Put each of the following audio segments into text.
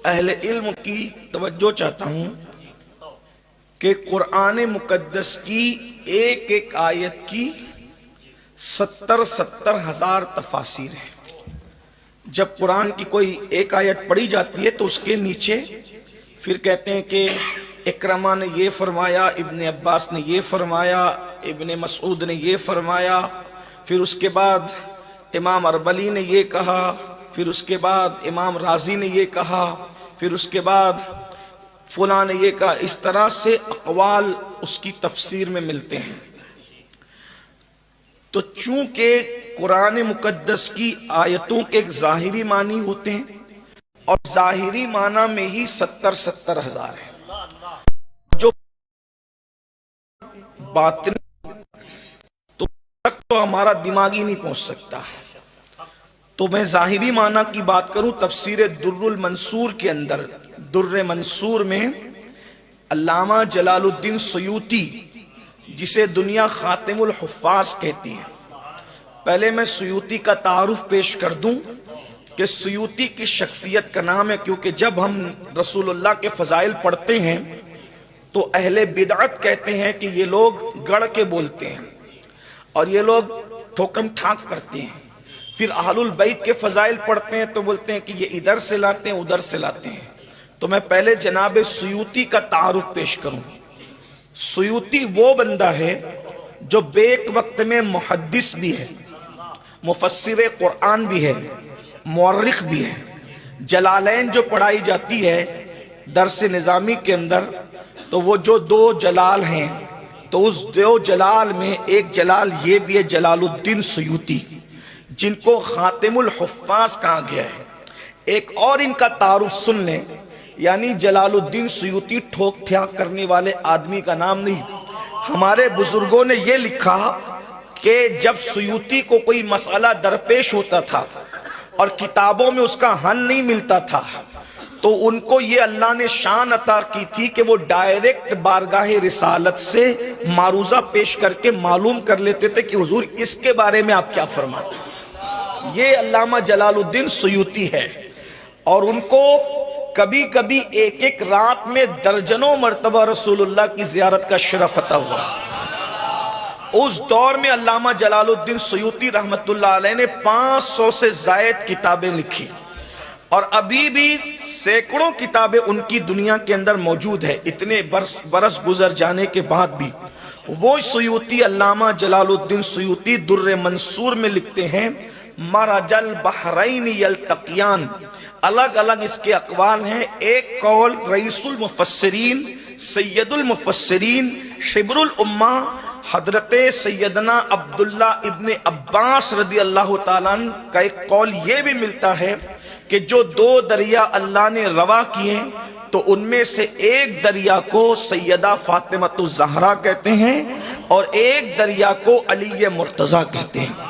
اہل علم کی توجہ چاہتا ہوں کہ قرآن مقدس کی ایک ایک آیت کی 70 ہزار تفاسیر ہیں۔ جب قرآن کی کوئی ایک آیت پڑھی جاتی ہے تو اس کے نیچے پھر کہتے ہیں کہ اکرمہ نے یہ فرمایا، ابن عباس نے یہ فرمایا، ابن مسعود نے یہ فرمایا، پھر اس کے بعد امام اربلی نے یہ کہا، پھر اس کے بعد امام رازی نے یہ کہا، پھر اس کے بعد فلاں نے یہ کہا۔ اس طرح سے اقوال اس کی تفسیر میں ملتے ہیں۔ تو چونکہ قرآن مقدس کی آیتوں کے ایک ظاہری معنی ہوتے ہیں اور ظاہری معنی میں ہی 70 ہزار ہیں، جو باطنی تو ہمارا دماغی نہیں پہنچ سکتا۔ تو میں ظاہری معنی کی بات کروں، تفسیر در المنصور کے اندر، در منصور میں علامہ جلال الدین سیوطی، جسے دنیا خاتم الحفاظ کہتی ہے۔ پہلے میں سیوطی کا تعارف پیش کر دوں کہ سیوطی کی شخصیت کا نام ہے، کیونکہ جب ہم رسول اللہ کے فضائل پڑھتے ہیں تو اہل بدعت کہتے ہیں کہ یہ لوگ گڑھ کے بولتے ہیں اور یہ لوگ ٹھوکم ٹھاک کرتے ہیں۔ پھر اہل البیت کے فضائل پڑھتے ہیں تو بولتے ہیں کہ یہ ادھر سے لاتے ہیں ادھر سے لاتے ہیں۔ تو میں پہلے جناب سیوطی کا تعارف پیش کروں۔ سیوطی وہ بندہ ہے جو بیک وقت میں محدث بھی ہے، مفسر قرآن بھی ہے، مورخ بھی ہے۔ جلالین جو پڑھائی جاتی ہے درس نظامی کے اندر، تو وہ جو دو جلال ہیں، تو اس دو جلال میں ایک جلال یہ بھی ہے جلال الدین سیوطی، جن کو خاتم الحفاظ کہا گیا ہے۔ ایک اور ان کا تعارف سن لیں، یعنی جلال الدین سیوطی ٹھوک ٹھیاک کرنے والے آدمی کا نام نہیں۔ ہمارے بزرگوں نے یہ لکھا کہ جب سیوطی کو کوئی مسئلہ درپیش ہوتا تھا اور کتابوں میں اس کا حل نہیں ملتا تھا تو ان کو یہ اللہ نے شان عطا کی تھی کہ وہ ڈائریکٹ بارگاہ رسالت سے معروضہ پیش کر کے معلوم کر لیتے تھے کہ حضور اس کے بارے میں آپ کیا فرماتے ہیں۔ یہ علامہ جلال الدین سیوطی ہے، اور ان کو کبھی کبھی ایک ایک رات میں درجنوں مرتبہ رسول اللہ کی زیارت کا شرف عطا ہوا۔ اس دور میں علامہ جلال الدین سیوطی رحمت اللہ علیہ نے 500 سے زائد کتابیں لکھی، اور ابھی بھی سینکڑوں کتابیں ان کی دنیا کے اندر موجود ہے۔ اتنے برس گزر جانے کے بعد بھی وہ سیوطی، علامہ جلال الدین سیوطی در منصور میں لکھتے ہیں، مرج البحرین یلتقیان۔ الگ الگ اس کے اقوال ہیں۔ ایک قول رئیس المفسرین، سید المفسرین، حبر الامہ حضرت سیدنا عبداللہ ابن عباس رضی اللہ تعالیٰ عنہ کا ایک قول یہ بھی ملتا ہے کہ جو دو دریا اللہ نے روا کیے تو ان میں سے ایک دریا کو سیدہ فاطمہ الزہرا کہتے ہیں اور ایک دریا کو علی مرتضیٰ کہتے ہیں۔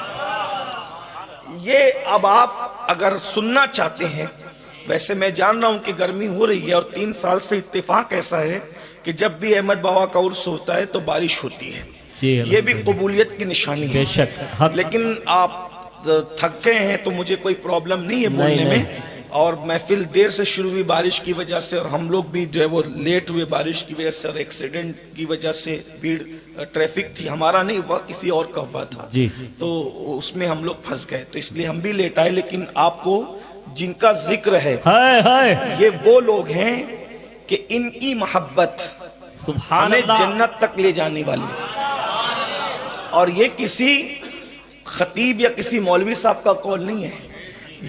یہ اب آپ اگر سننا چاہتے ہیں، ویسے میں جان رہا ہوں کہ گرمی ہو رہی ہے اور 3 سال سے اتفاق ایسا ہے کہ جب بھی احمد بابا کا عرس ہوتا ہے تو بارش ہوتی ہے، یہ بھی قبولیت کی نشانی ہے۔ لیکن آپ تھک گئے ہیں تو مجھے کوئی پرابلم نہیں ہے بولنے میں، اور محفل دیر سے شروع ہوئی بارش کی وجہ سے، اور ہم لوگ بھی جو ہے وہ لیٹ ہوئے بارش کی وجہ سے اور ایکسیڈنٹ کی وجہ سے، بھیڑ ٹریفک تھی، ہمارا نہیں ہوا کسی اور کا ہوا تھا، تو اس میں ہم لوگ پھنس گئے، تو اس لیے ہم بھی لیٹ آئے۔ لیکن آپ کو جن کا ذکر ہے یہ وہ لوگ ہیں کہ ان کی محبت ہمیں جنت تک لے جانے والی، اور یہ کسی خطیب یا کسی مولوی صاحب کا قول نہیں ہے،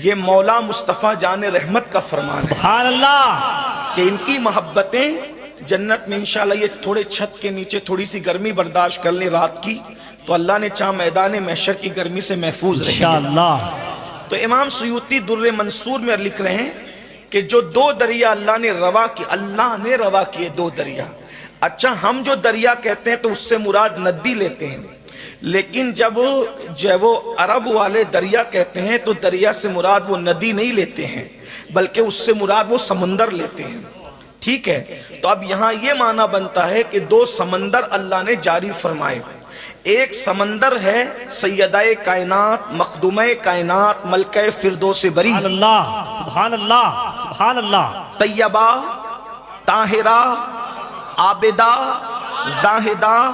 یہ مولا مصطفیٰ جان رحمت کا فرمان ہے۔ سبحان اللہ، کہ ان کی محبتیں جنت میں انشاءاللہ، یہ تھوڑے چھت کے نیچے تھوڑی سی گرمی برداشت کر لیں رات کی تو اللہ نے چاہ میدان محشر کی گرمی سے محفوظ رہیں انشاءاللہ۔ تو امام سیوطی در منصور میں لکھ رہے ہیں کہ جو دو دریا اللہ نے روا کی، اللہ نے روا کیے 2 دریا۔ اچھا، ہم جو دریا کہتے ہیں تو اس سے مراد ندی لیتے ہیں، لیکن جب وہ عرب والے دریا کہتے ہیں تو دریا سے مراد وہ ندی نہیں لیتے ہیں، بلکہ اس سے مراد وہ سمندر لیتے ہیں۔ ٹھیک ہے، تو اب یہاں یہ معنی بنتا ہے کہ 2 سمندر اللہ نے جاری فرمائے، ایک سمندر ہے سیدہ کائنات مخدومہ کائنات ملکہ فردوس بری، سبحان اللہ سبحان اللہ سبحان اللہ، طیبہ طاہرہ عابدہ زاہدہ